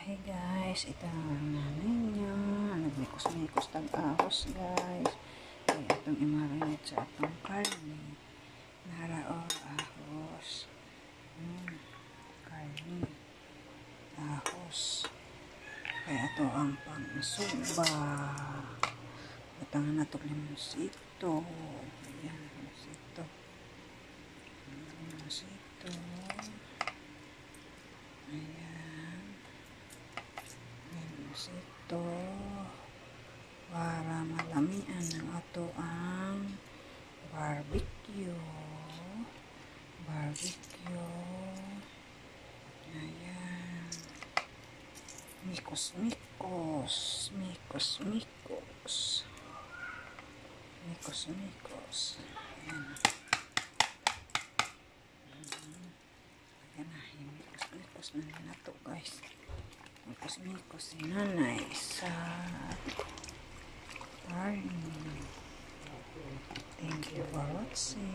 Hey guys, ito ang nanay niya. Nagmikos-mikos tag-ahos guys. Kaya itong imarinate sa atong karne. Narao ahos. Karne. Ahos. Kaya ito ang pang-suba. Batangan na ito limonsito. Ayan, limonsito. Limonsito. Ayan. Ito para malamian ng ato ang barbecue. Ayan. Mikos. Ayan. Ayan na, mikos na ito guys. Mikos si nanay sa karne. Thank you for watching.